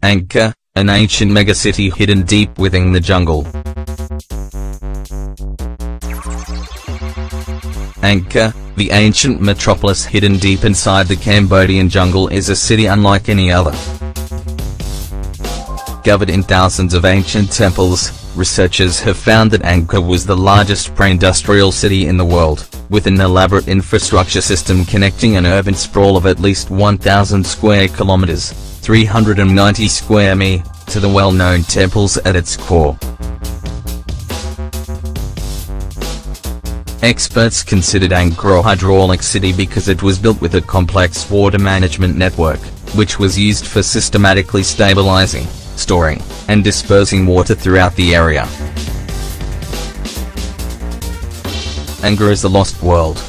Angkor, an ancient megacity hidden deep within the jungle. Angkor, the ancient metropolis hidden deep inside the Cambodian jungle, is a city unlike any other. Covered in thousands of ancient temples, researchers have found that Angkor was the largest pre-industrial city in the world, with an elaborate infrastructure system connecting an urban sprawl of at least 1,000 square kilometers, 390 square mi, to the well-known temples at its core. Experts considered Angkor a hydraulic city because it was built with a complex water management network, which was used for systematically stabilizing, storing, and dispersing water throughout the area. Angkor is a lost world.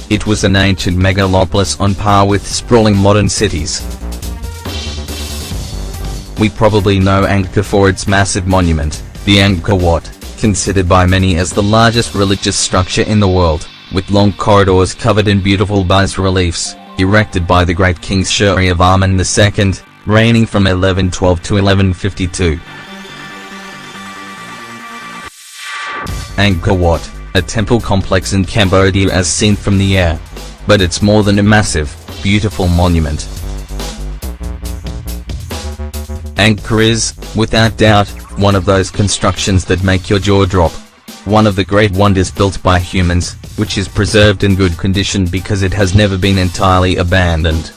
It was an ancient megalopolis on par with sprawling modern cities. We probably know Angkor for its massive monument, the Angkor Wat, considered by many as the largest religious structure in the world, with long corridors covered in beautiful bas-reliefs, erected by the great King Shuryavarman II, reigning from 1112 to 1152. Angkor Wat, a temple complex in Cambodia as seen from the air. But it's more than a massive, beautiful monument. Angkor is, without doubt, one of those constructions that make your jaw drop. One of the great wonders built by humans, which is preserved in good condition because it has never been entirely abandoned.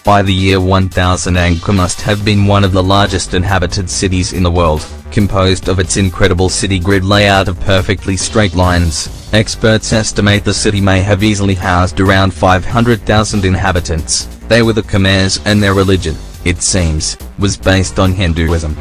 By the year 1000, Angkor must have been one of the largest inhabited cities in the world, composed of its incredible city grid layout of perfectly straight lines. Experts estimate the city may have easily housed around 500,000 inhabitants. They were the Khmers, and their religion, it seems, was based on Hinduism.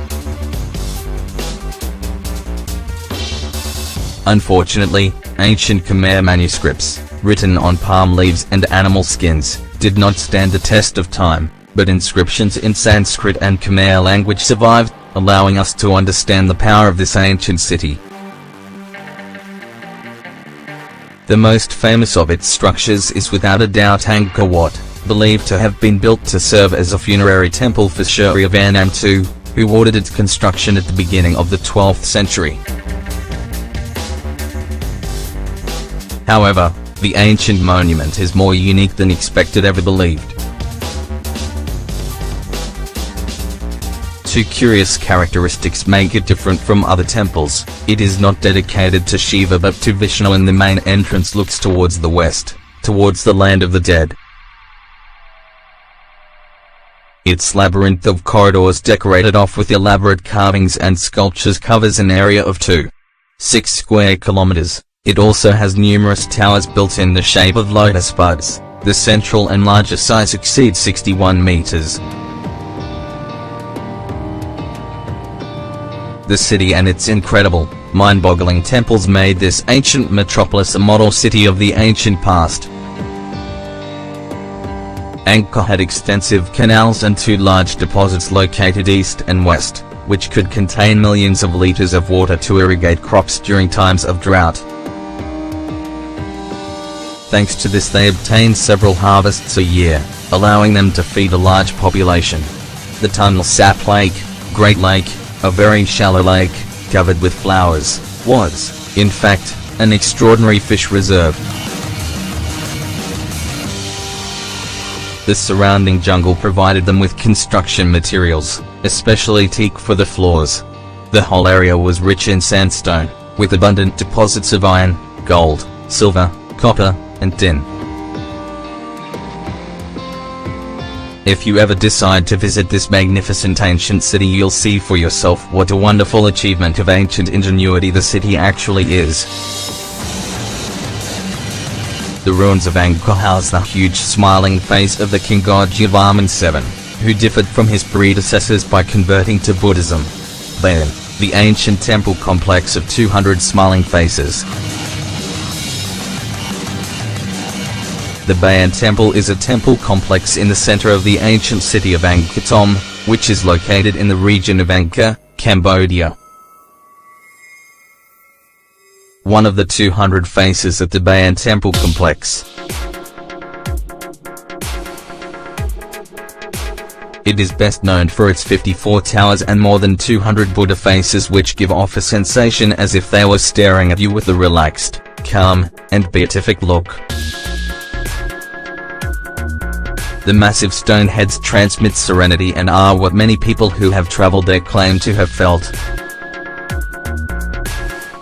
Unfortunately, ancient Khmer manuscripts, written on palm leaves and animal skins, did not stand the test of time, but inscriptions in Sanskrit and Khmer language survived, allowing us to understand the power of this ancient city. The most famous of its structures is without a doubt Angkor Wat, believed to have been built to serve as a funerary temple for Shuryavarman II, who ordered its construction at the beginning of the 12th century. However, the ancient monument is more unique than expected ever believed. Two curious characteristics make it different from other temples. It is not dedicated to Shiva but to Vishnu, and the main entrance looks towards the west, towards the land of the dead. Its labyrinth of corridors decorated off with elaborate carvings and sculptures covers an area of 2.6 square kilometers. It also has numerous towers built in the shape of lotus buds. The central and largest size exceeds 61 meters. The city and its incredible, mind-boggling temples made this ancient metropolis a model city of the ancient past. Angkor had extensive canals and two large deposits located east and west, which could contain millions of liters of water to irrigate crops during times of drought. Thanks to this they obtained several harvests a year, allowing them to feed a large population. The Tunnel Sap Lake, Great Lake, a very shallow lake, covered with flowers, was, in fact, an extraordinary fish reserve. The surrounding jungle provided them with construction materials, especially teak for the floors. The whole area was rich in sandstone, with abundant deposits of iron, gold, silver, copper, and tin. If you ever decide to visit this magnificent ancient city, you'll see for yourself what a wonderful achievement of ancient ingenuity the city actually is. The ruins of Angkor house the huge smiling face of the King god Shuryavarman VII, who differed from his predecessors by converting to Buddhism. Then, the ancient temple complex of 200 smiling faces. The Bayon Temple is a temple complex in the center of the ancient city of Angkor Thom, which is located in the region of Angkor, Cambodia. one of the 200 faces at the Bayon Temple complex. It is best known for its 54 towers and more than 200 Buddha faces, which give off a sensation as if they were staring at you with a relaxed, calm, and beatific look. The massive stone heads transmit serenity and are what many people who have traveled there claim to have felt.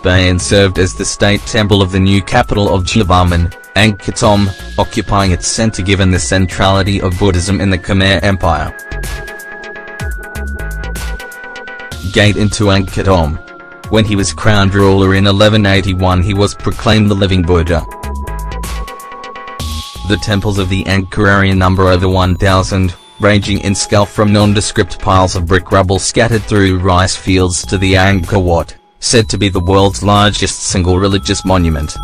Bayon served as the state temple of the new capital of Javaman, Angkor, occupying its center given the centrality of Buddhism in the Khmer Empire. Gate into Angkor. When he was crowned ruler in 1181, he was proclaimed the living Buddha. The temples of the Angkor area number over 1,000, ranging in scale from nondescript piles of brick rubble scattered through rice fields to the Angkor Wat, said to be the world's largest single religious monument.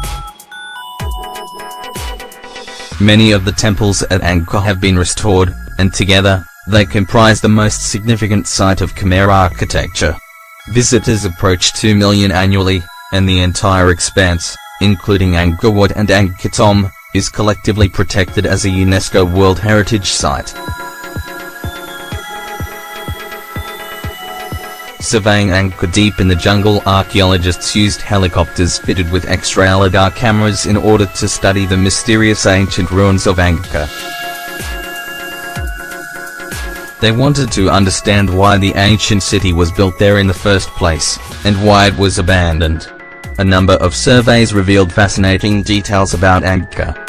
Many of the temples at Angkor have been restored, and together, they comprise the most significant site of Khmer architecture. Visitors approach 2 million annually, and the entire expanse, including Angkor Wat and Angkor, is collectively protected as a UNESCO World Heritage Site. Surveying Angkor deep in the jungle, archaeologists used helicopters fitted with X-ray LiDAR cameras in order to study the mysterious ancient ruins of Angkor. They wanted to understand why the ancient city was built there in the first place, and why it was abandoned. A number of surveys revealed fascinating details about Angkor.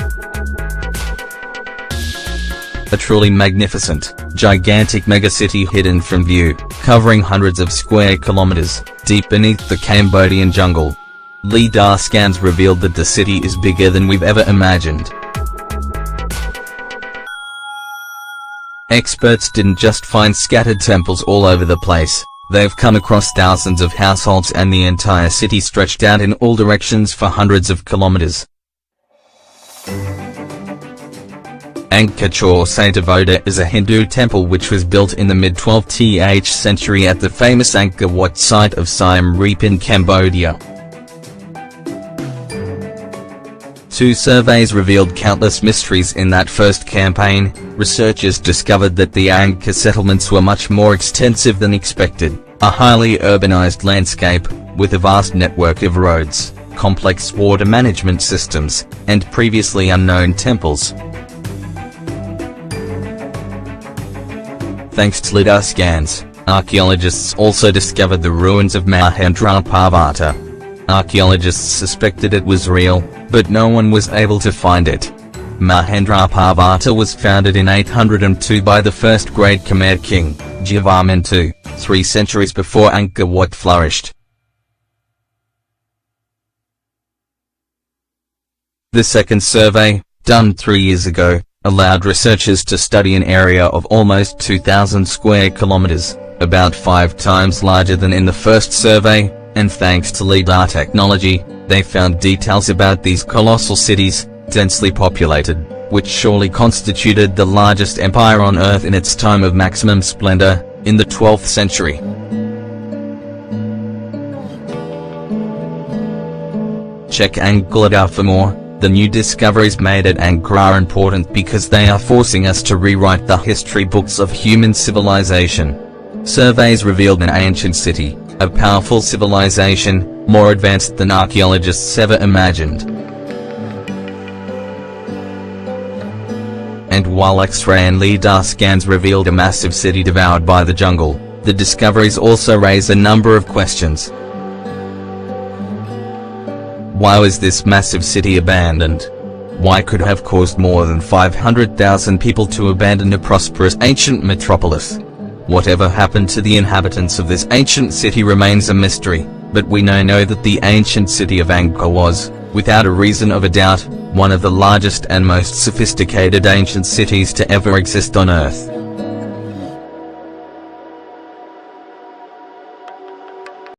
A truly magnificent, gigantic megacity hidden from view, covering hundreds of square kilometers, deep beneath the Cambodian jungle. LiDAR scans revealed that the city is bigger than we've ever imagined. Experts didn't just find scattered temples all over the place, they've come across thousands of households and the entire city stretched out in all directions for hundreds of kilometers. Angkor Wat is a Hindu temple which was built in the mid-12th century at the famous Angkor Wat site of Siem Reap in Cambodia. 2 surveys revealed countless mysteries in that first campaign. Researchers discovered that the Angkor settlements were much more extensive than expected, a highly urbanized landscape, with a vast network of roads, complex water management systems, and previously unknown temples. Thanks to LiDAR scans, archaeologists also discovered the ruins of Mahendra Parvata. Archaeologists suspected it was real, but no one was able to find it. Mahendra Parvata was founded in 802 by the first great Khmer king, Javaman II, 3 centuries before Angkor Wat flourished. The second survey, done 3 years ago, allowed researchers to study an area of almost 2,000 square kilometers, about 5 times larger than in the first survey, and thanks to LiDAR technology, they found details about these colossal cities, densely populated, which surely constituted the largest empire on Earth in its time of maximum splendor, in the 12th century. Check Angkor for more. The new discoveries made at Angkor are important because they are forcing us to rewrite the history books of human civilization. Surveys revealed an ancient city, a powerful civilization, more advanced than archaeologists ever imagined. And while X-ray and LiDAR scans revealed a massive city devoured by the jungle, the discoveries also raise a number of questions. Why was this massive city abandoned? Why could have caused more than 500,000 people to abandon a prosperous ancient metropolis? Whatever happened to the inhabitants of this ancient city remains a mystery, but we know that the ancient city of Angkor was, without a reason of a doubt, one of the largest and most sophisticated ancient cities to ever exist on Earth.